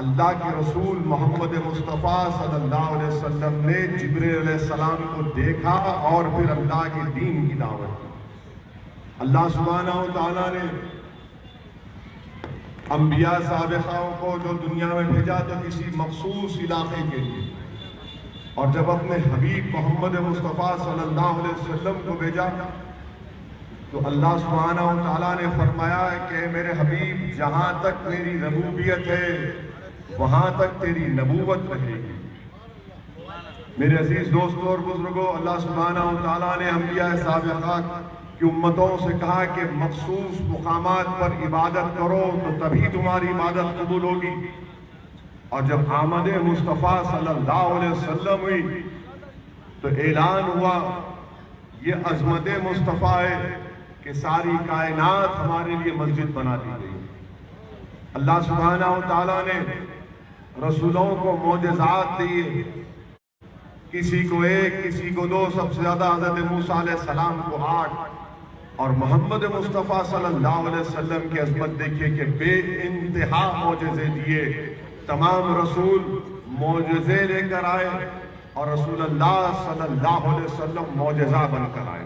اللہ کے رسول محمد مصطفیٰ صلی اللہ علیہ وسلم نے جبریل علیہ السلام کو دیکھا اور پھر اللہ کے دین کی دعوت دی۔ اللہ سبحانہ و تعالیٰ نے انبیاء سابقوں کو جو دنیا میں بھیجا تو کسی مخصوص علاقے کے لیے، اور جب اپنے حبیب محمد مصطفیٰ صلی اللہ علیہ وسلم کو بھیجا تو اللہ سبحانہ و تعالیٰ نے فرمایا کہ میرے حبیب جہاں تک میری ربوبیت ہے وہاں تک تیری نبوت رہے گی۔ میرے عزیز دوستوں اور بزرگوں، اللہ سبحانہ و تعالیٰ نے انبیاء سابقہ کی امتوں سے کہا کہ مخصوص مقامات پر عبادت کرو تو تبھی تمہاری عبادت قبول ہوگی، اور جب آمد مصطفیٰ صلی اللہ علیہ وسلم ہوئی تو اعلان ہوا یہ عظمت مصطفیٰ ہے کہ ساری کائنات ہمارے لیے مسجد بنا دی گئی۔ اللہ سبحانہ و تعالیٰ نے رسولوں کو معجزات دیے، کسی کو 1 کسی کو 2، سب سے زیادہ حضرت موسیٰ علیہ السلام کو 8، اور محمد مصطفیٰ صلی اللہ علیہ وسلم کی عظمت دیکھیے کہ بے انتہا معجزے دیے۔ تمام رسول معجزے لے کر آئے اور رسول اللہ صلی اللہ علیہ وسلم معجزہ بن کر آئے۔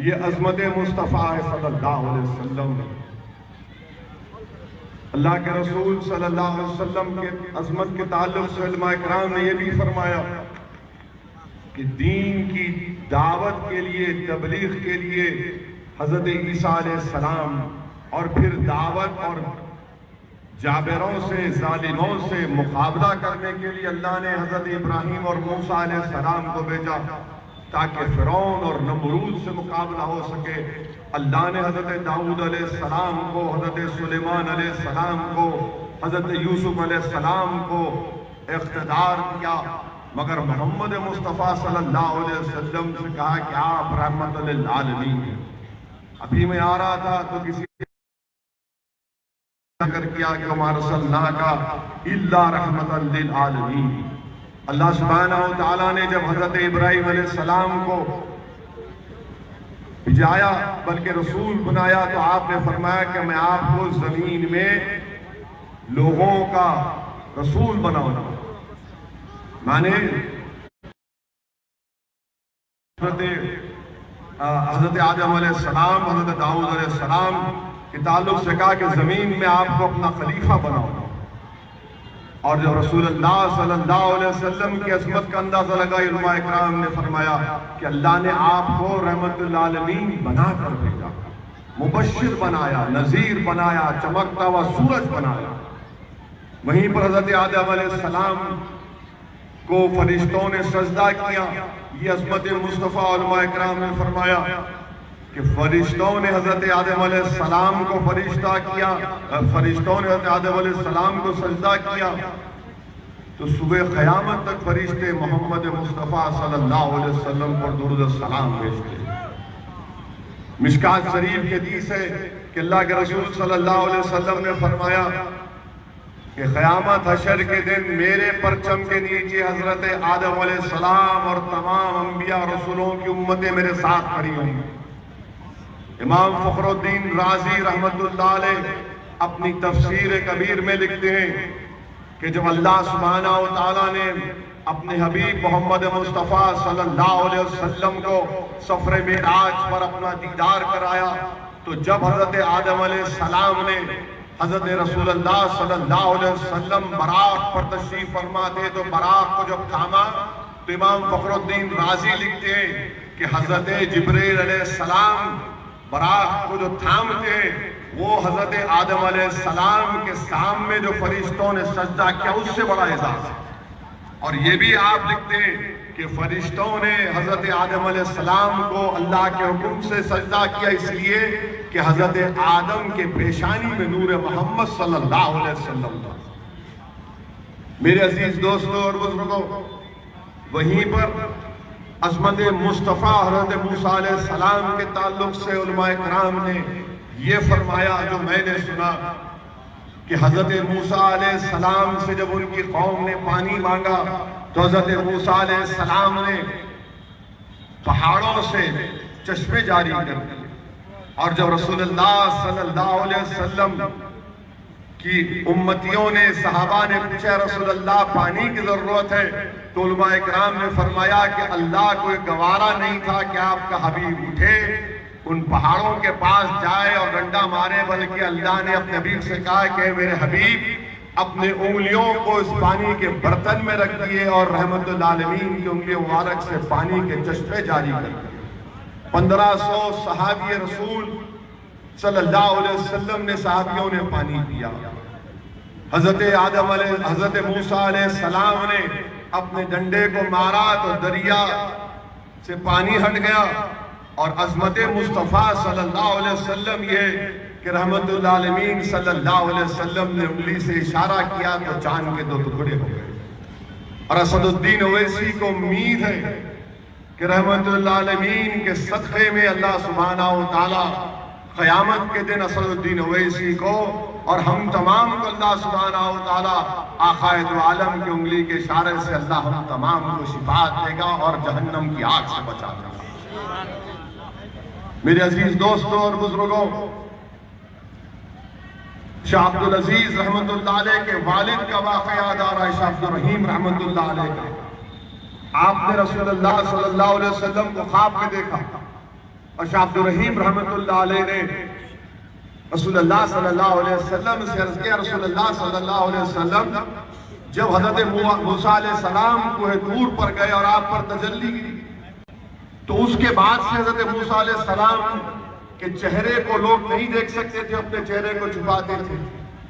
یہ عظمت مصطفیٰ صلی اللہ علیہ وسلم، اللہ کے رسول صلی اللہ علیہ وسلم کے عظمت کے تعلق سے علماء کرام نے یہ بھی فرمایا کہ دین کی دعوت کے لیے، تبلیغ کے لیے حضرت عیسیٰ علیہ السلام، اور پھر دعوت اور جابروں سے، ظالموں سے مقابلہ کرنے کے لیے اللہ نے حضرت ابراہیم اور موسیٰ علیہ السلام کو بھیجا تاکہ فرعون اور نمرود سے مقابلہ ہو سکے۔ اللہ نے حضرت داؤد علیہ السلام کو، حضرت سلیمان علیہ السلام کو، حضرت یوسف علیہ السلام کو اقتدار دیا، مگر محمد مصطفیٰ صلی اللہ علیہ وسلم سے کہا کہ آپ رحمت للعالمین ہیں۔ ابھی میں آ رہا تھا تو کسی ذکر کیا کہ وما ارسلناک الا رحمت للعالمین۔ اللہ سبحانہ و تعالیٰ نے جب حضرت ابراہیم علیہ السلام کو بھیجایا بلکہ رسول بنایا تو آپ نے فرمایا کہ میں آپ کو زمین میں لوگوں کا رسول بناؤں گا، مانے حضرت آدم علیہ السلام، حضرت داؤد علیہ السلام کے تعلق سے کہا کہ زمین میں آپ کو اپنا خلیفہ بناؤں گا، اور جب رسول اللہ صلی اللہ علیہ وسلم کی عظمت کا اندازہ لگا علماء اکرام نے فرمایا کہ اللہ نے آپ کو رحمت للعالمین بنا کر بھیجا، مبشر بنایا، نذیر بنایا، چمکتا ہوا سورج بنایا۔ وہیں پر حضرت آدم علیہ السلام کو فرشتوں نے سجدہ کیا۔ یہ عظمت مصطفیٰ، علماء اکرام نے فرمایا کہ فرشتوں نے حضرت آدم علیہ السلام کو فرشتہ کیا، فرشتوں نے حضرت آدم علیہ السلام کو سجدہ کیا تو صبح قیامت تک فرشتے محمد مصطفیٰ صلی اللہ علیہ وسلم پر درود السلام بھیجتے۔ مشکات شریف کے حدیث ہے کہ اللہ کے رسول صلی اللہ علیہ وسلم نے فرمایا کہ قیامت حشر کے دن میرے پرچم کے نیچے حضرت آدم علیہ السلام اور تمام انبیاء رسولوں کی امتیں میرے ساتھ کھڑی ہوں گی۔ امام فخر الدین رازی رحمت اللہ علیہ اپنی تفسیر کبیر میں لکھتے ہیں کہ جب اللہ سبحانہ و تعالیٰ نے اپنے حبیب محمد مصطفیٰ صلی اللہ علیہ وسلم کو سفر معراج پر اپنا دیدار کرایا تو جب حضرت آدم علیہ السلام نے حضرت رسول اللہ صلی اللہ علیہ وسلم براق پر تشریف فرما تھے تو براق کو جب تھاما تو امام فخر الدین رازی لکھتے ہیں کہ حضرت جبریل علیہ السلام براق کو جو تھامتے وہ حضرت آدم علیہ السلام کے سامنے جو فرشتوں نے سجدہ کیا اس سے بڑا اعزاز ہے۔ اور یہ بھی آپ لکھتے ہیں کہ فرشتوں نے حضرت آدم علیہ السلام کو اللہ کے حکم سے سجدہ کیا اس لیے کہ حضرت آدم کے پیشانی میں نور محمد صلی اللہ علیہ وسلم تھا۔ میرے عزیز دوستوں اور بزرگوں، وہیں پر عظمت مصطفیٰ حضرت موسیٰ علیہ السلام کے تعلق سے علماء کرام نے یہ فرمایا جو میں نے سنا کہ حضرت موسیٰ علیہ السلام سے جب ان کی قوم نے پانی مانگا تو حضرت موسیٰ علیہ السلام نے پہاڑوں سے چشمے جاری کر دیے، اور جب رسول اللہ صلی اللہ علیہ وسلم کہ امتیوں نے صحابہ نے پوچھا رسول اللہ پانی کی ضرورت ہے تو علماء اکرام نے فرمایا کہ اللہ کو گوارا نہیں تھا کہ آپ کا حبیب اٹھے ان پہاڑوں کے پاس جائے اور ڈنڈا مارے، بلکہ اللہ نے اپنے حبیب سے کہا کہ میرے حبیب اپنے انگلیوں کو اس پانی کے برتن میں رکھ دیے اور رحمت للعالمین کی انگلی مبارک سے پانی کے چشمے جاری کر دیے۔ 1500 صحابی رسول صلی اللہ علیہ وسلم نے صحابیوں نے پانی پیا۔ حضرت موسیٰ علیہ السلام نے اپنے ڈنڈے کو مارا تو دریا سے پانی ہٹ گیا، اور عظمت مصطفیٰ صلی اللہ علیہ وسلم یہ کہ رحمت للعالمین صلی اللہ علیہ وسلم نے انگلی سے اشارہ کیا تو چاند کے 2 ٹکڑے ہو گئے۔ اور اسد الدین اویسی کو امید ہے کہ رحمت للعالمین کے صدقے میں اللہ سبحانہ و تعالی قیامت کے دن اسد الدین اویسی کو اور ہم تمام کو اللہ سبحانہ و تعالی آقا دو عالم کی انگلی کے اشارے سے اللہ ہم تمام کو شفاعت دے گا اور جہنم کی آگ سے بچا دے گا۔ میرے عزیز دوستوں اور بزرگوں، شاہ عبدالعزیز رحمت اللہ علیہ کے والد کا واقعہ یاد آ رہا ہے، شاہ عبدالرحیم رحمت اللہ علیہ کا۔ آپ نے رسول اللہ صلی اللہ علیہ وسلم کو خواب میں دیکھا، اور شاہ عبدالرحیم رحمت اللہ علیہ نے رسول اللہ صلی اللہ علیہ وسلم سے عرض کیا، رسول اللہ صلی اللہ علیہ وسلم جب حضرت موسیٰ علیہ السلام کوہ طور پر گئے اور آپ پر تجلی کی تو اس کے بعد سے حضرت موسیٰ علیہ السلام کے چہرے کو لوگ نہیں دیکھ سکتے تھے، اپنے چہرے کو چھپاتے تھے،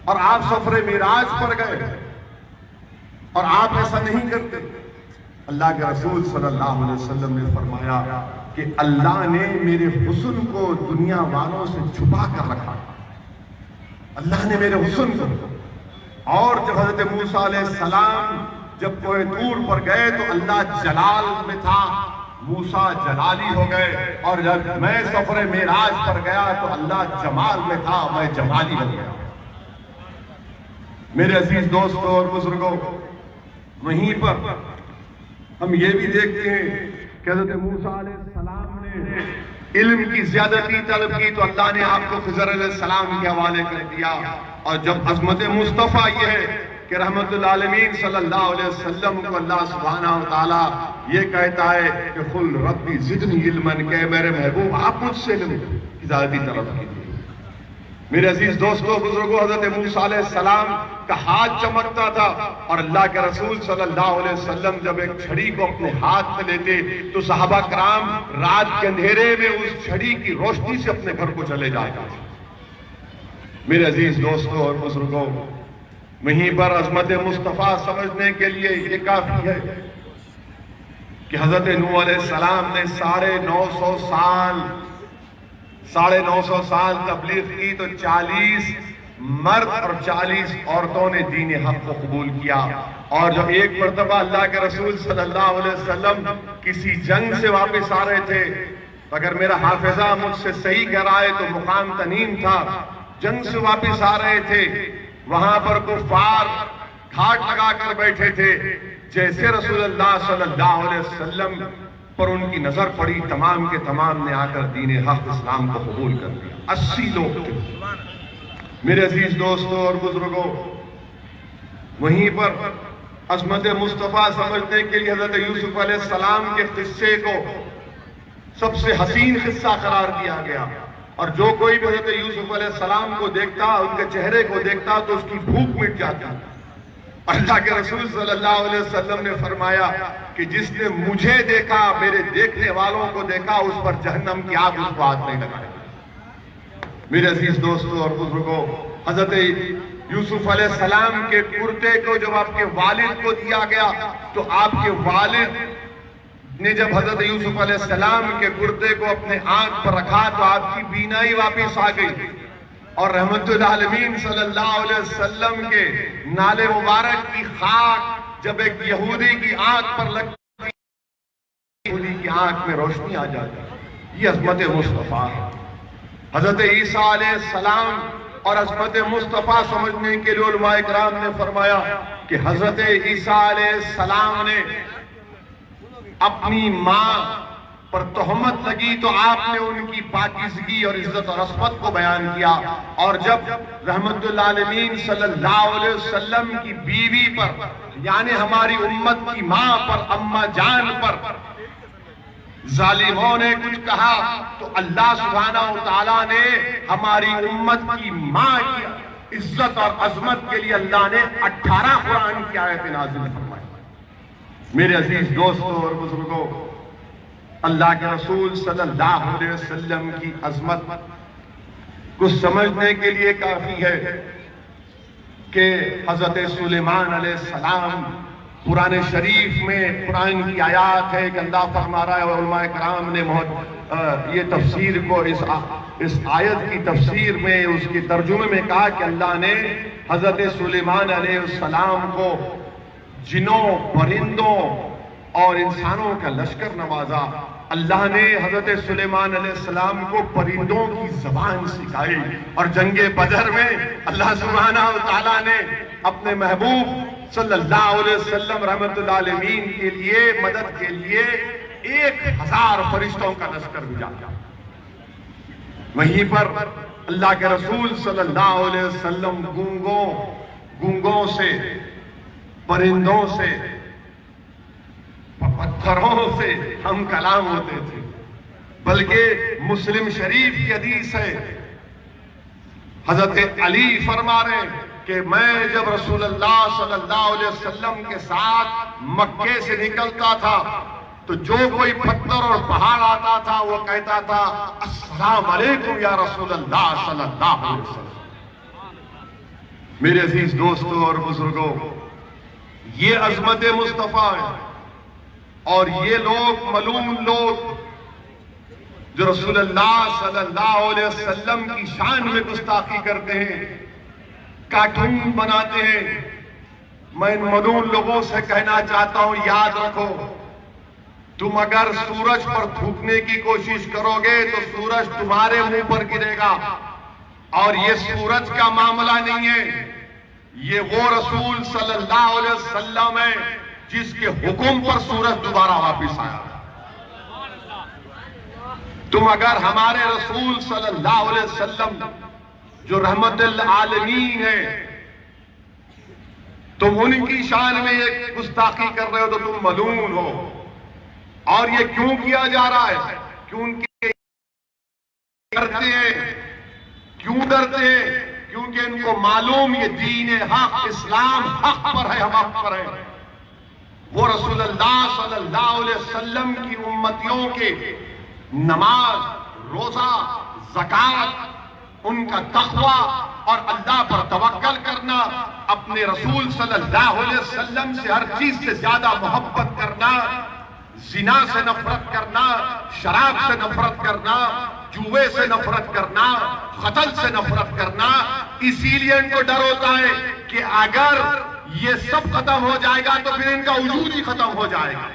اور آپ سفر معراج پر گئے اور آپ ایسا نہیں کرتے۔ اللہ کے رسول صلی اللہ علیہ وسلم نے فرمایا کہ اللہ نے میرے حسن کو دنیا والوں سے چھپا کر رکھا، اللہ نے میرے حسن کو۔ اور جب حضرت موسیٰ علیہ السلام جب کوہ طور پر گئے تو اللہ جلال میں تھا، موسیٰ جلالی ہو گئے، اور جب میں سفر معراج پر گیا تو اللہ جمال میں تھا، میں جمالی ہو گیا۔ میرے عزیز دوستوں اور بزرگوں، وہیں پر ہم یہ بھی دیکھتے ہیں کہ حضرت موسیٰ علیہ السلام نے علم کی زیادتی طلب کی تو اللہ نے آپ کو خضر علیہ السلام کے حوالے کر دیا۔ اور جب عظمت مصطفیٰ یہ ہے کہ رحمت للعالمین صلی اللہ علیہ وسلم کو اللہ سبحانہ و تعالی یہ کہتا ہے کہ قل ربی زدنی علما، کہ میرے محبوب آپ مجھ سے علم کی زیادتی طلب کیجیے۔ میرے عزیز دوستو بزرگوں، حضرت موسیٰ علیہ السلام کا ہاتھ چمکتا تھا، اور اللہ کے رسول صلی اللہ علیہ وسلم جب ایک چھڑی کو اپنے ہاتھ میں لیتے تو صحابہ کرام رات کے اندھیرے میں اس چھڑی کی روشنی سے اپنے گھر کو چلے جاتے تھے۔ میرے عزیز دوستو اور بزرگوں، وہیں پر عظمت مصطفیٰ سمجھنے کے لیے یہ کافی ہے کہ حضرت نوح علیہ السلام نے 950 سال تبلیغ کی تو 40 مرد اور 40 عورتوں نے دین حق کو قبول کیا۔ اور جب ایک مرتبہ اللہ کے رسول صلی اللہ علیہ وسلم کسی جنگ سے واپس آ رہے تھے، اگر میرا حافظہ مجھ سے صحیح کہہ رہا ہے تو مقام تنیم تھا، جنگ سے واپس آ رہے تھے، وہاں پر کفار گھاٹ لگا کر بیٹھے تھے، جیسے رسول اللہ صلی اللہ علیہ وسلم پر ان کی نظر پڑی، تمام کے تمام نے آ کر دین حق اسلام کو قبول کر دیا۔ 80 لوگ تھے۔ میرے عزیز دوستوں اور بزرگوں، وہیں پر عظمت مصطفیٰ سمجھنے کے لیے حضرت یوسف علیہ السلام کے قصے کو سب سے حسین قصہ قرار دیا گیا، اور جو کوئی بھی حضرت یوسف علیہ السلام کو دیکھتا، ان کے چہرے کو دیکھتا تو اس کی بھوک مٹ جاتی۔ اللہ کے رسول صلی اللہ علیہ وسلم نے فرمایا کہ جس نے مجھے دیکھا، میرے دیکھنے والوں کو دیکھا، اس پر جہنم کی آگ اس کو ہاتھ نہیں لگائے۔ میرے عزیز دوستوں اور بزرگوں، حضرت یوسف علیہ السلام کے کرتے کو جب آپ کے والد کو دیا گیا تو آپ کے والد نے جب حضرت یوسف علیہ السلام کے کرتے کو اپنے آنکھ پر رکھا تو آپ کی بینائی واپس آ گئی، اور رحمت للعالمین صلی اللہ علیہ وسلم کے نال مبارک کی خاک جب ایک یہودی کی آنکھ پر لگتی، یہودی کی آنکھ میں روشنی آ جاتی۔ یہ عظمت مصطفیٰ ہے۔ حضرت عیسیٰ علیہ السلام اور عظمت مصطفیٰ سمجھنے کے لیے علماء اکرام نے فرمایا کہ حضرت عیسیٰ علیہ السلام نے اپنی ماں پر تہمت لگی تو آپ نے ان کی پاکیزگی اور عزت اور عصمت کو بیان کیا، اور جب رحمت للعالمین صلی اللہ علیہ وسلم کی بیوی پر یعنی ہماری امت کی ماں پر، اماں جان پر ظالموں نے کچھ کہا تو اللہ سبحانہ وتعالیٰ نے ہماری امت کی ماں کی عزت اور عظمت کے لیے اللہ نے 18 قرآن کی آیتیں نازل فرمائی۔ میرے عزیز دوستوں اور بزرگوں، اللہ کے رسول صلی اللہ علیہ وسلم کی عظمت کو سمجھنے کے لیے کافی ہے کہ حضرت سلیمان علیہ السلام قرآن شریف میں قرآن کی آیات ہے کہ اللہ فرما رہا ہے، علماء کرام نے یہ تفسیر کو اس آیت کی تفسیر میں اس کے ترجمے میں کہا کہ اللہ نے حضرت سلیمان علیہ السلام کو جنوں، پرندوں اور انسانوں کا لشکر نوازا۔ اللہ نے حضرت سلیمان علیہ السلام کو پرندوں کی زبان سکھائی، اور جنگ بدر میں اللہ سبحانہ وتعالیٰ نے اپنے محبوب صلی اللہ علیہ وسلم رحمت للعالمین کے لیے مدد کے لیے 1000 فرشتوں کا لشکر بھیجا۔ وہیں پر اللہ کے رسول صلی اللہ علیہ وسلم گونگوں سے، پرندوں سے، پتھروں سے ہم کلام ہوتے تھے۔ بلکہ مسلم شریف کی حدیث ہے، حضرت علی فرما رہے ہیں کہ میں جب رسول اللہ صلی اللہ علیہ وسلم کے ساتھ مکے سے نکلتا تھا تو جو کوئی پتھر اور پہاڑ آتا تھا وہ کہتا تھا السلام علیکم یا رسول اللہ صلی اللہ علیہ وسلم۔ میرے عزیز دوستوں اور بزرگوں، یہ عظمت مصطفیٰ ہے، اور یہ لوگ ملعون لوگ جو رسول اللہ صلی اللہ علیہ وسلم کی شان میں گستاخی کرتے ہیں، کارٹون بناتے ہیں، میں ان ملعون لوگوں سے کہنا چاہتا ہوں یاد رکھو، تم اگر سورج پر تھوکنے کی کوشش کرو گے تو سورج تمہارے منہ پر گرے گا، اور یہ سورج کا معاملہ نہیں ہے، یہ وہ رسول صلی اللہ علیہ وسلم ہے جس کے حکم پر سورج دوبارہ واپس آیا۔ تم اگر ہمارے رسول صلی اللہ علیہ وسلم جو رحمت للعالمین ہے، تم ان کی شان میں یہ گستاخی کر رہے ہو تو تم ملعون ہو۔ اور یہ کیوں کیا جا رہا ہے؟ کیونکہ ڈرتے ہیں۔ کیوں ڈرتے ہیں؟ کیونکہ ان کو معلوم یہ دین حق، اسلام حق پر ہے، ہم حق پر ہیں۔ وہ رسول اللہ صلی اللہ علیہ وسلم کی امتیوں کے نماز، روزہ، زکوٰۃ، ان کا تقوی اور اللہ پر توکل کرنا، اپنے رسول صلی اللہ علیہ وسلم سے ہر چیز سے زیادہ محبت کرنا، زنا سے نفرت کرنا، شراب سے نفرت کرنا، جوے سے نفرت کرنا، قتل سے نفرت کرنا۔ اسی لیے ان کو ڈر ہوتا ہے کہ اگر یہ سب ختم ہو جائے گا تو پھر ان کا وجود ہی ختم ہو جائے گا،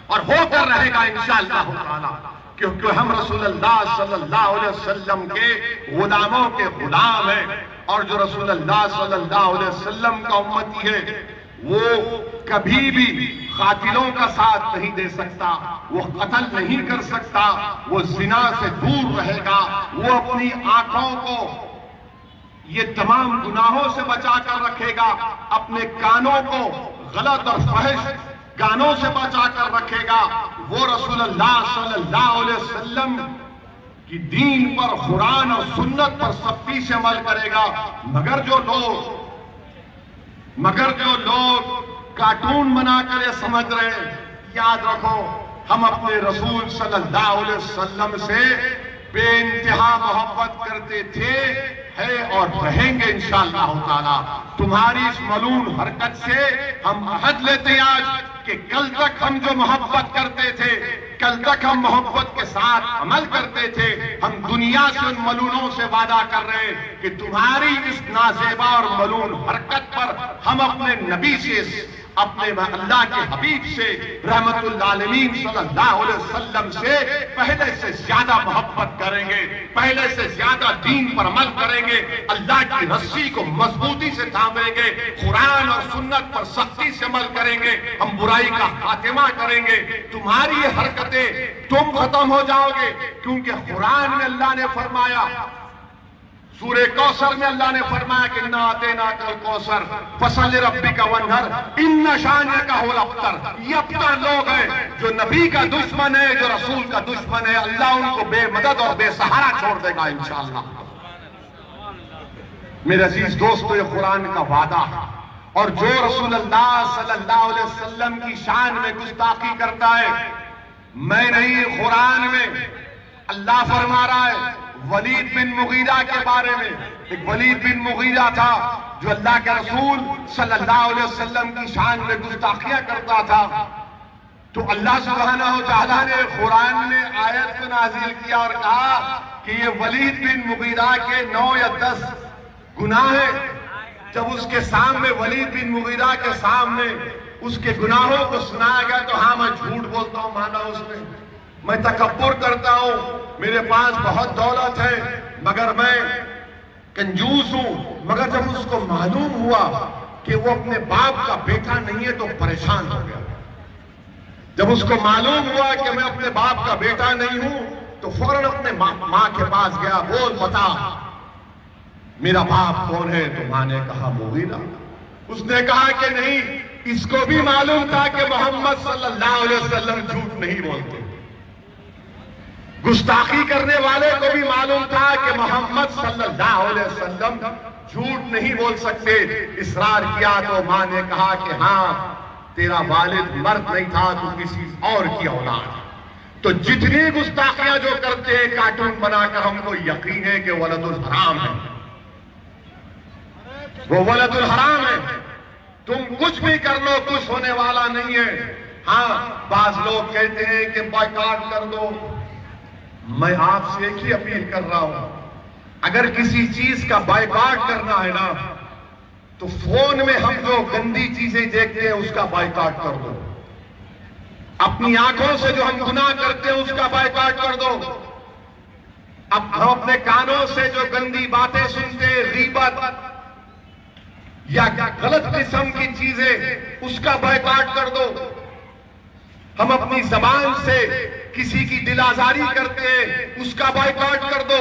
اور ہو کر رہے گا انشاءاللہ تعالی، کیونکہ ہم رسول اللہ صلی اللہ علیہ وسلم کے غلاموں کے غلام ہیں، اور جو رسول اللہ صلی اللہ علیہ وسلم کا امتی ہے وہ کبھی بھی قاتلوں کا ساتھ نہیں دے سکتا، وہ قتل نہیں کر سکتا، وہ زنا سے دور رہے گا، وہ اپنی آنکھوں کو یہ تمام گناہوں سے بچا کر رکھے گا، اپنے کانوں کو غلط اور فحش گانوں سے بچا کر رکھے گا۔ وہ رسول اللہ صلی اللہ علیہ وسلم کی دین پر، قرآن اور سنت پر سختی سے عمل کرے گا۔ مگر جو لوگ کارٹون بنا کر یہ سمجھ رہے ہیں، یاد رکھو ہم اپنے رسول صلی اللہ علیہ وسلم سے بے انتہا محبت کرتے تھے، ہے اور رہیں گے انشاءاللہ تعالی۔ تمہاری اس ملعون حرکت سے ہم عہد لیتے ہیں آج کہ کل تک ہم جو محبت کرتے تھے، کل تک ہم محبت کے ساتھ عمل کرتے تھے، ہم دنیا سے ان ملعونوں سے وعدہ کر رہے ہیں کہ تمہاری اس نازیبا اور ملعون حرکت پر ہم اپنے نبی سے اپنے اللہ کے حبیب سے رحمت للعالمین صلی اللہ علیہ وسلم سے پہلے سے زیادہ محبت کریں گے، پہلے سے زیادہ دین پر عمل کریں گے، اللہ کی رسی کو مضبوطی سے تھامیں گے، قرآن اور سنت پر سختی سے عمل کریں گے، ہم برائی کا خاتمہ کریں گے۔ تمہاری یہ حرکتیں تم ختم ہو جاؤ گے، کیونکہ قرآن میں اللہ نے فرمایا، سورہ کوثر میں اللہ نے فرمایا کہ اِنَّا أَعْطَيْنَاكَ الْكَوْثَرَ فَصَلِّ لِرَبِّكَ وَانْحَرْ إِنَّ شَانِئَكَ هُوَ الْأَبْتَرُ۔ یہ ابتر لوگ ہیں جو نبی کا دشمن ہے، جو رسول کا دشمن ہے، اللہ ان کو بے مدد اور بے سہارا چھوڑ دے گا انشاءاللہ۔ میرے عزیز دوستو، یہ قرآن کا وعدہ ہے، اور جو رسول اللہ صلی اللہ علیہ وسلم کی شان میں گستاخی کرتا ہے، میں نہیں، قرآن میں اللہ فرما رہا ہے ولید بن مغیرہ کے بارے میں۔ ایک ولید بن مغیرہ تھا جو اللہ کے رسول صلی اللہ علیہ وسلم کی شان میں گستاخیاں کرتا تھا، تو اللہ سبحانہ وتعالیٰ نے قرآن میں آیت کو نازل کیا اور کہا کہ یہ ولید بن مغیرہ کے 9 یا 10 گناہ ہیں۔ جب اس کے سامنے، ولید بن مغیرہ کے سامنے اس کے گناہوں کو سنایا گیا تو ہاں میں جھوٹ بولتا ہوں، مانا اس نے، میں تکبر کرتا ہوں، میرے پاس بہت دولت ہے، مگر میں کنجوس ہوں۔ مگر جب اس کو معلوم ہوا کہ وہ اپنے باپ کا بیٹا نہیں ہے تو پریشان ہو گیا۔ جب اس کو معلوم ہوا کہ میں اپنے باپ کا بیٹا نہیں ہوں تو فوراً اپنے ماں کے پاس گیا، بول بتا میرا باپ کون ہے؟ تو ماں نے کہا مغیرہ۔ اس نے کہا کہ نہیں، اس کو بھی معلوم تھا کہ محمد صلی اللہ علیہ وسلم جھوٹ نہیں بولتے، گستاخی کرنے والے کو بھی معلوم تھا کہ محمد صلی اللہ علیہ وسلم جھوٹ نہیں بول سکتے۔ اصرار کیا تو ماں نے کہا کہ ہاں تیرا والد مرد نہیں تھا، تو کسی اور کی اولاد۔ تو جتنی گستاخیاں جو کرتے ہیں کارٹون بنا کر، ہم کو یقین ہے کہ ولد الحرام ہے، وہ ولد الحرام ہے۔ تم کچھ بھی کر لو، کچھ ہونے والا نہیں ہے۔ ہاں بعض لوگ کہتے ہیں کہ بائیکاٹ کر دو، میں آپ سے ایک ہی اپیل کر رہا ہوں، اگر کسی چیز کا بائیکاٹ کرنا ہے نا تو فون میں ہم جو گندی چیزیں دیکھتے ہیں اس کا بائیکاٹ کر دو، اپنی آنکھوں سے جو ہم گناہ کرتے ہیں اس کا بائیکاٹ کر دو، اب ہم اپنے کانوں سے جو گندی باتیں سنتے ہیں، غیبت یا غلط قسم کی چیزیں، اس کا بائیکاٹ کر دو، ہم اپنی زبان سے کسی کی دل آزاری کرتے ہیں اس کا بائیکاٹ کر دو،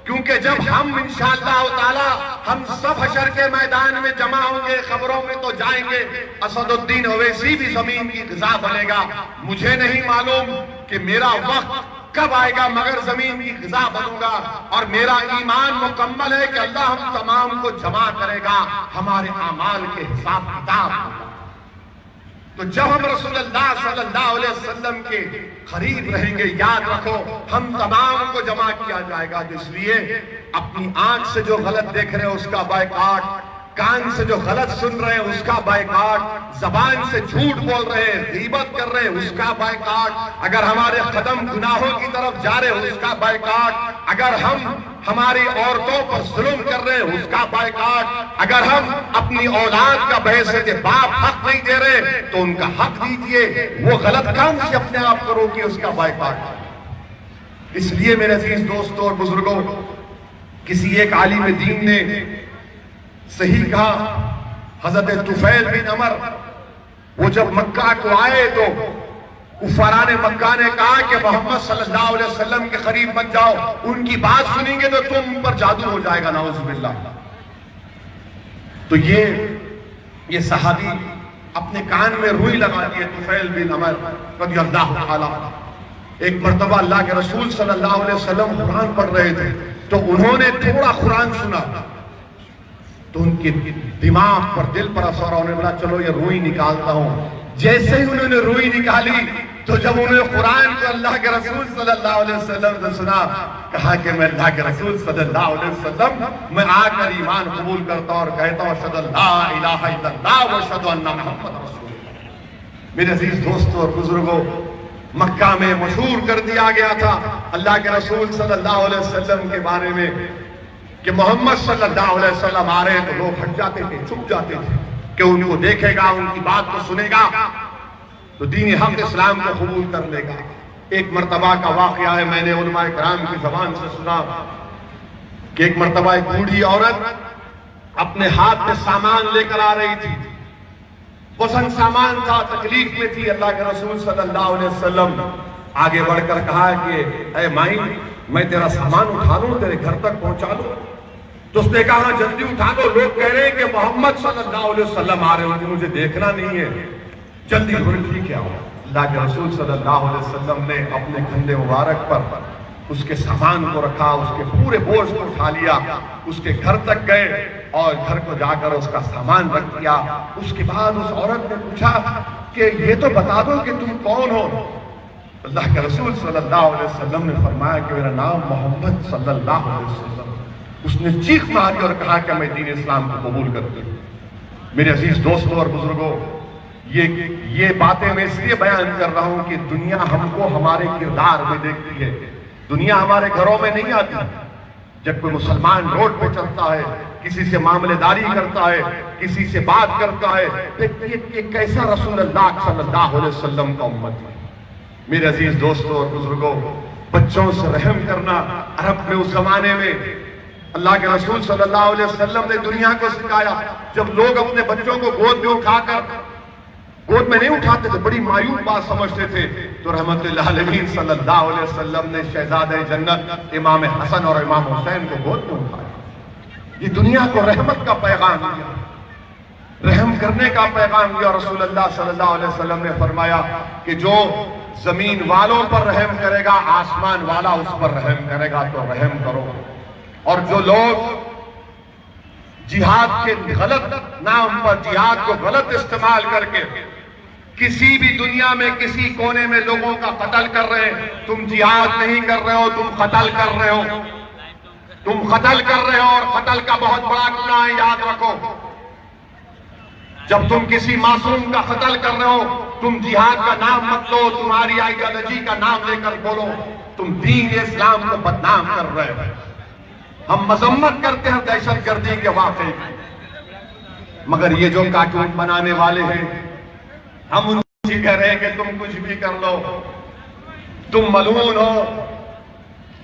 کیونکہ جب ہم انشاءاللہ تعالی ہم سب حشر کے میدان میں جمع ہوں گے، خبروں میں تو جائیں گے، اسد الدین اویسی بھی زمین کی غذا بنے گا۔ مجھے نہیں معلوم کہ میرا وقت کب آئے گا، مگر زمین کی غذا بنوں گا، اور میرا ایمان مکمل ہے کہ اللہ ہم تمام کو جمع کرے گا، ہمارے اعمال کے حساب کتاب ہوگا۔ تو جب ہم رسول اللہ صلی اللہ علیہ وسلم کے قریب رہیں گے، یاد رکھو ہم تمام کو جمع کیا جائے گا۔ اس لیے اپنی آنکھ سے جو غلط دیکھ رہے ہیں اس کا بائیکاٹ، کان سے جو غلط سن رہے ہیں اس کا بائیکاٹ، زبان سے جھوٹ بول رہے ہیں، غیبت کر رہے ہیں اس کا بائیکاٹ، اگر ہمارے قدم گناہوں کی طرف جا رہے ہیں اس کا بائیکاٹ، اگر ہم ہماری عورتوں پر ظلم کر رہے ہیں اس کا بائیکاٹ، اگر ہم اپنی اولاد کا بحیثیت باپ حق نہیں دے رہے تو ان کا حق دیجئے، وہ غلط کام سے اپنے آپ کو روکیے، اس کا بائیکاٹ۔ اس لیے میرے عزیز دوستوں اور بزرگوں، کسی ایک عالم دین نے صحیح کہا، حضرت طفیل بن عمر، وہ جب مکہ کو آئے تو کفاران مکہ نے کہا کہ محمد صلی اللہ علیہ وسلم کے قریب مت جاؤ، ان کی بات سنیں گے تو تم پر جادو ہو جائے گا، نعوذ باللہ۔ تو یہ صحابی اپنے کان میں روئی لگا دیے، طفیل بن عمر رضی اللہ تعالیٰ۔ ایک مرتبہ اللہ کے رسول صلی اللہ علیہ وسلم قرآن پڑھ رہے تھے تو انہوں نے تھوڑا قرآن سنا تو ان کے دماغ پر، دل پر اثر، انہوں نے بولا چلو یہ روئی نکالتا ہوں۔ جیسے ہی انہوں نے روئی نکالی تو جب انہوں نے قرآن کو اللہ کے رسول صلی اللہ علیہ وسلم سے سنا، کہا کہ میں اللہ کے رسول صلی اللہ علیہ وسلم میں آ کر ایمان قبول کرتا اور کہتا ہوں اشہد ان لا الہ الا اللہ و اشہد ان محمد رسول اللہ۔ میرے عزیز دوستوں اور بزرگوں، مکہ میں مشہور کر دیا گیا تھا اللہ کے رسول صلی اللہ علیہ وسلم کے بارے میں کہ محمد صلی اللہ علیہ وسلم آ رہے تو لوگ ہٹ جاتے تھے، چھپ جاتے تھے، کہ ان کو دیکھے گا، ان کی بات کو سنے گا تو دین حق اسلام کو قبول کر لے گا۔ ایک مرتبہ کا واقعہ ہے، میں نے علماء کرام کی زبان سے سنا کہ ایک مرتبہ ایک بوڑھی عورت اپنے ہاتھ میں سامان لے کر آ رہی تھی، وزن سامان تھا، تکلیف میں تھی۔ اللہ کے رسول صلی اللہ علیہ وسلم آگے بڑھ کر کہا کہ اے مائی، میں تیرا سامان اٹھا لوں، تیرے گھر تک پہنچا لوں؟ تو اس نے کہا جلدی اٹھا دو، لوگ کہہ رہے ہیں کہ محمد صلی اللہ علیہ وسلم آ رہے ہیں، مجھے دیکھنا نہیں ہے، جلدی ٹھیک ہے۔ اللہ کے رسول صلی اللہ علیہ وسلم نے اپنے کندھے مبارک پر اس کے سامان کو رکھا، اس کے پورے بوجھ کو اٹھا لیا، اس کے گھر تک گئے اور گھر کو جا کر اس کا سامان رکھ دیا۔ اس کے بعد اس عورت نے پوچھا کہ یہ تو بتا دو کہ تم کون ہو؟ اللہ کے رسول صلی اللہ علیہ وسلم نے فرمایا کہ میرا نام محمد صلی اللہ علیہ وسلم۔ اس نے چیخ ماری اور کہا کہ میں دین اسلام کو قبول کرتی ہوں۔ میرے عزیز دوستوں اور بزرگوں، یہ باتیں میں اس لیے بیان کر رہا ہوں کہ دنیا ہم کو ہمارے کردار میں دیکھتی ہے، دنیا ہمارے گھروں میں نہیں آتی۔ جب کوئی مسلمان روڈ پہ چلتا ہے، کسی سے معاملے داری کرتا ہے، کسی سے بات کرتا ہے، یہ کیسا رسول اللہ صلی اللہ علیہ وسلم کا امت ہے۔ میرے عزیز دوستوں اور بزرگوں، بچوں سے رحم کرنا عرب میں اس زمانے میں اللہ کے رسول صلی اللہ علیہ وسلم نے دنیا کو سکھایا۔ جب لوگ اپنے بچوں کو گود میں اٹھا کر گود میں نہیں اٹھاتے تھے، بڑی مایوب بات سمجھتے تھے، تو رحمت اللہ علیہ صلی اللہ علیہ وسلم نے شہزادہ جنت امام حسن اور امام حسین کو گود میں اٹھایا۔ یہ دنیا کو رحمت کا پیغام دیا، رحم کرنے کا پیغام دیا۔ رسول اللہ صلی اللہ علیہ وسلم نے فرمایا کہ جو زمین والوں پر رحم کرے گا، آسمان والا اس پر رحم کرے گا، تو رحم کرو۔ اور جو لوگ جہاد کے غلط نام پر، جہاد کو غلط استعمال کر کے کسی بھی دنیا میں کسی کونے میں لوگوں کا قتل کر رہے ہیں، تم جہاد نہیں کر رہے ہو، تم قتل کر رہے ہو، تم قتل کر رہے ہو، اور قتل کا بہت بڑا گناہ ہے، یاد رکھو۔ جب تم کسی معصوم کا قتل کر رہے ہو، تم جہاد کا نام مت لو، تمہاری آئیڈیالوجی کا نام لے کر بولو، تم دین اسلام کو بدنام کر رہے ہو۔ ہم مذمت کرتے ہیں دہشت گردی کے واقعے کی، مگر یہ جو کارٹون بنانے والے ہیں، ہم ان سے کہہ رہے ہیں کہ تم کچھ بھی کر لو، تم ملعون ہو،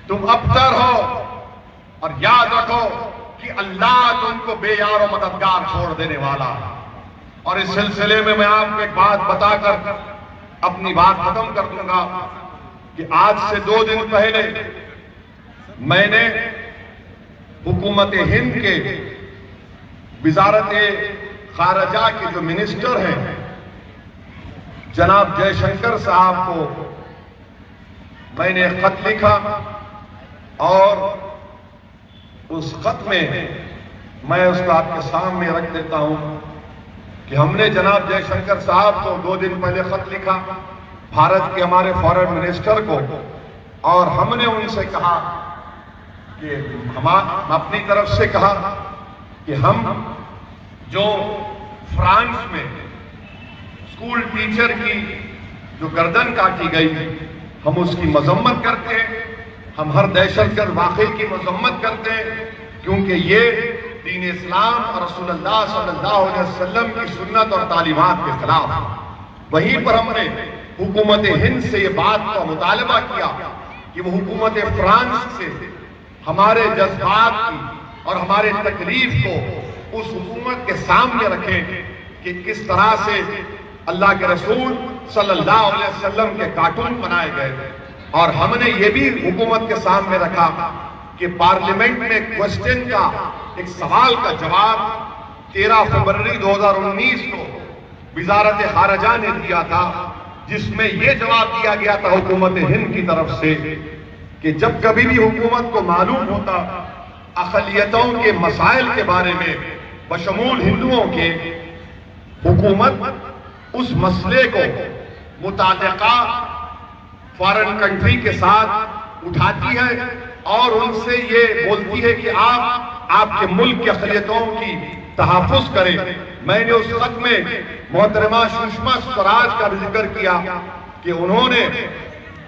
تم ابتر ہو، اور یاد رکھو کہ اللہ تم کو بے یار و مددگار چھوڑ دینے والا ہے۔ اور اس سلسلے میں آپ کو ایک بات بتا کر اپنی بات ختم کر دوں گا کہ آج سے 2 دن پہلے میں نے حکومت ہند کے وزارت خارجہ کے جو منسٹر ہیں جناب جے شنکر صاحب کو میں نے خط لکھا، اور اس خط میں میں اس کو آپ کے سامنے رکھ دیتا ہوں کہ ہم نے جناب جے شنکر صاحب کو 2 دن پہلے خط لکھا، بھارت کے ہمارے فارن منسٹر کو، اور ہم نے ان سے کہا کہ ہم اپنی طرف سے کہا کہ ہم جو فرانس میں اسکول ٹیچر کی جو گردن کاٹی گئی، ہم اس کی مذمت کرتے ہیں، ہم ہر دہشت گرد واقعے کی مذمت کرتے ہیں، کیونکہ یہ دین اسلام اور رسول اللہ صلی اللہ علیہ وسلم کی سنت اور تعلیمات کے خلاف۔ وہیں پر ہم نے حکومت ہند سے یہ بات کا مطالبہ کیا کہ وہ حکومت فرانس سے ہمارے جذبات کی اور ہمارے تکلیف کو اس حکومت کے سامنے رکھیں کہ کس طرح سے اللہ کے رسول صلی اللہ علیہ وسلم کے کارٹون بنائے گئے۔ اور ہم نے یہ بھی حکومت کے سامنے رکھا کہ پارلیمنٹ میں کوسچن کا ایک سوال کا جواب 13 فروری 2019 کو وزارت خارجہ نے دیا تھا، جس میں یہ جواب دیا گیا تھا حکومت ہند کی طرف سے کہ جب کبھی بھی حکومت کو معلوم ہوتا اقلیتوں کے مسائل کے بارے میں بشمول ہندوؤں کے، حکومت اس مسئلے کو متعلقہ فارن کنٹری کے ساتھ اٹھاتی ہے اور ان سے یہ بولتی ہے کہ آپ کے ملک کے اقلیتوں کی تحفظ کریں۔ میں نے اس خط میں محترمہ سشما سوراج کا بھی ذکر کیا کہ انہوں نے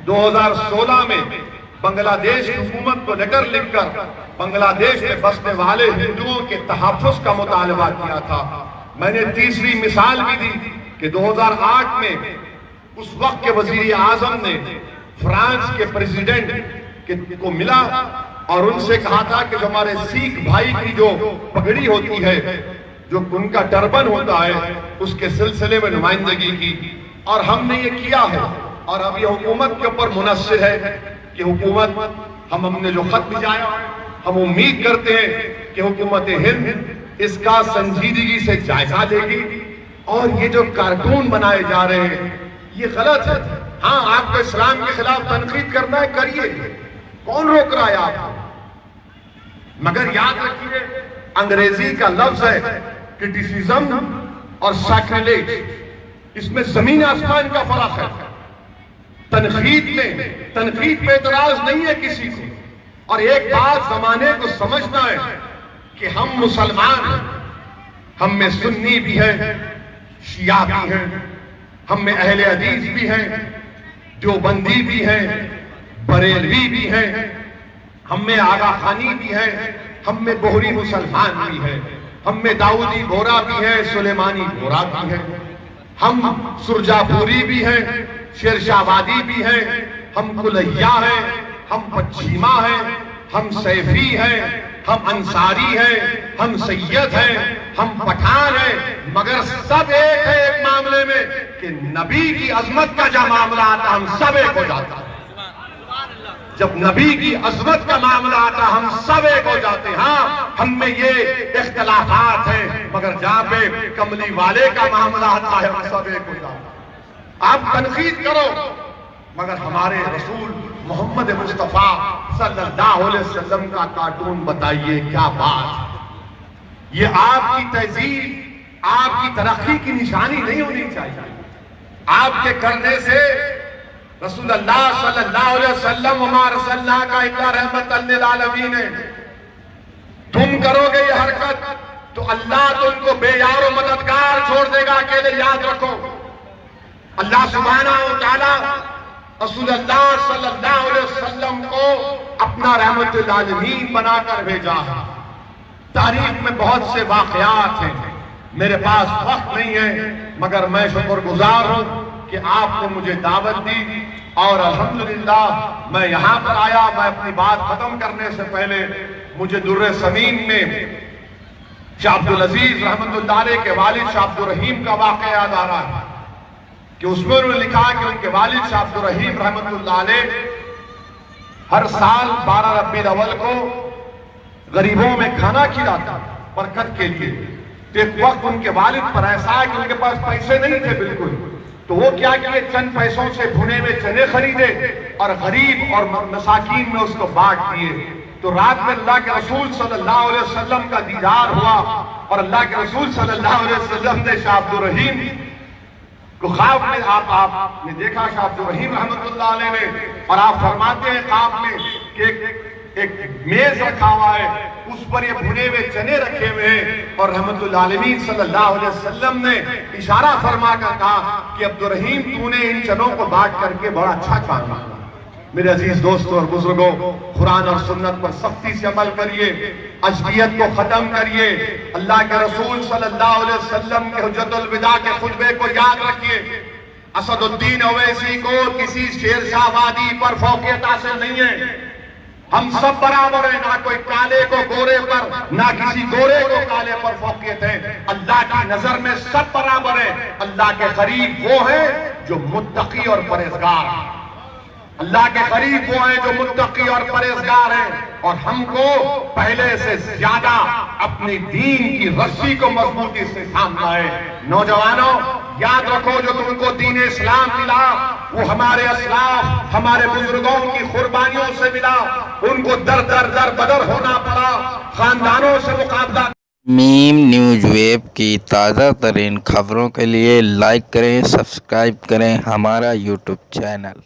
2016 میں بنگلہ دیش کی حکومت کو لیٹر لکھ کر بنگلہ دیش میں بسنے والے ہندوؤں کے تحفظ کا مطالبہ کیا تھا۔ میں نے تیسری مثال بھی دی کہ 2008 میں اس وقت کے وزیر اعظم نے فرانس کے پریزیڈنٹ کو ملا اور ان سے کہا تھا کہ جو ہمارے سکھ بھائی کی جو پگڑی ہوتی ہے، جو ان کا ٹربن ہوتا ہے، اس کے سلسلے میں نمائندگی کی، اور ہم نے یہ کیا ہے، اور اب یہ حکومت کے اوپر منحصر ہے کہ حکومت ہم نے جو خط بھیجایا، ہم امید کرتے ہیں کہ حکومت ہند اس کا سنجیدگی سے جائزہ لے گی، اور یہ جو کارٹون بنائے جا رہے ہیں یہ غلط ہے۔ ہاں، آپ کو اسلام کے خلاف تنقید کرنا ہے، کریے، کون روک رہا ہے آپ کو؟ مگر یاد رکھیے، انگریزی کا لفظ ہے کرٹیسزم اور سیکریلیج، اس میں زمین آسمان کا فرق ہے۔ تنقید پہ اعتراض نہیں ہے کسی کو، اور ایک بات زمانے کو سمجھنا ہے کہ ہم مسلمان ہیں، ہم میں سنی بھی ہے، شیعہ بھی ہیں، ہم میں اہل حدیث بھی ہیں، دیوبندی بھی ہیں، بریلوی بھی ہیں، ہم میں آغا خانی بھی ہے، ہم میں بہری مسلمان بھی ہے، ہم میں داؤدی بورا بھی ہے، سلیمانی بورا بھی ہے، ہم سرجا پوری بھی ہیں، شیرشاہ وادی بھی ہیں، ہم کلیہ ہیں، ہم پچھیما ہیں، ہم سیفی ہیں، ہم انصاری ہیں، ہم سید ہیں، ہم پٹھان ہیں، مگر سب ایک ہے ایک معاملے میں کہ نبی کی عظمت کا جب معاملہ آتا ہم سب ایک ہو جاتا ہے۔ جب نبی کی عظمت کا معاملہ آتا ہم سب ایک ہو جاتے ہیں۔ ہاں، ہم میں یہ اختلافات ہیں، مگر جہاں پہ کملی والے کا معاملہ آتا ہے ہم سب ایک ہو جاتے ہیں۔ آپ تنقید کرو، مگر ہمارے رسول محمد مصطفیٰ صلی اللہ علیہ وسلم کا کارٹون بتائیے، کیا بات! یہ آپ کی تہذیب، آپ کی ترقی کی نشانی نہیں ہونی چاہیے۔ آپ کے کرنے سے رسول اللہ صلی اللہ علیہ وسلم وما ارسلناک الا رحمۃ للعالمین ہے۔ تم کرو گے یہ حرکت تو اللہ تم کو بے یار و مددگار چھوڑ دے گا، اکیلے یاد رکھو۔ اللہ سبحانہ و تعالی رسول اللہ صلی اللہ علیہ وسلم کو اپنا رحمت للعالمین بنا کر بھیجا ہے۔ تاریخ میں بہت سے واقعات ہیں، میرے پاس وقت نہیں ہے، مگر میں شکر گزار ہوں کہ آپ نے مجھے دعوت دی، اور الحمدللہ میں یہاں پر آیا۔ میں اپنی بات ختم کرنے سے پہلے مجھے در سمین میں شاہ عبدالعزیز رحمت اللہ علیہ کے والد شاہ عبدالرحیم کا واقعہ یاد آ رہا ہے کہ اس میں انہوں نے لکھا کہ ان کے والد شاہ عبدالرحیم رحمت اللہ علیہ ہر سال 12 ربیع الاول کو غریبوں میں کھانا کھلاتا برکت کے لیے۔ تو ایک وقت ان کے والد پر ایسا ہے کہ ان کے پاس پیسے نہیں تھے بالکل، تو وہ کیا کیے، چند پیسوں سے بھنے ہوئے چنے خریدے اور غریب اور مساکین میں اس کو بانٹ دیے۔ تو رات میں اللہ کے رسول صلی اللہ علیہ وسلم کا دیدار ہوا، اور اللہ کے رسول صلی اللہ علیہ وسلم نے شاہ عبدالرحیم کو خواب میں آپ نے دیکھا، شاہ عبدالرحیم رحمت اللہ علیہ نے، اور آپ فرماتے ہیں خواب میں کہ ایک میز رکھا ہوا ہے، اس پر یہ بھنے ہوئے چنے رکھے ہوئے ہیں، اور رحمت العالمین صلی اللہ علیہ وسلم نے اشارہ فرما کر کہا کہ عبدالرحیم تو نے ان چنوں کو بانٹ کر کے بڑا اچھا کام کیا۔ میرے عزیز دوستوں اور بزرگوں، قرآن اور سنت پر سختی سے عمل کریے، عجبیت کو ختم کریے، اللہ کے رسول صلی اللہ علیہ وسلم کے حجت الوداع کے خطبے کو یاد رکھیے۔ اسد الدین اویسی کو کسی شیرشاہ وادی پر فوقیت حاصل نہیں ہے، ہم سب برابر ہیں، نہ کوئی کالے کو گورے پر، نہ کسی گورے کو کالے پر فوقیت ہے۔ اللہ کی نظر میں سب برابر ہیں۔ اللہ کے قریب وہ ہیں جو متقی اور پرہیزگار ہیں، اللہ کے قریب وہ ہیں جو متقی اور پرہیزگار ہیں، اور ہم کو پہلے سے زیادہ اپنی دین کی رسی کو مضبوطی سے تھامنا ہے۔ نوجوانوں، یاد رکھو جو تم کو دین اسلام ملا وہ ہمارے اسلاف، ہمارے بزرگوں کی قربانیوں سے ملا، ان کو در بدر ہونا پڑا، خاندانوں سے مقابلہ۔ میم نیوز ویب کی تازہ ترین خبروں کے لیے لائک کریں، سبسکرائب کریں ہمارا یوٹیوب چینل۔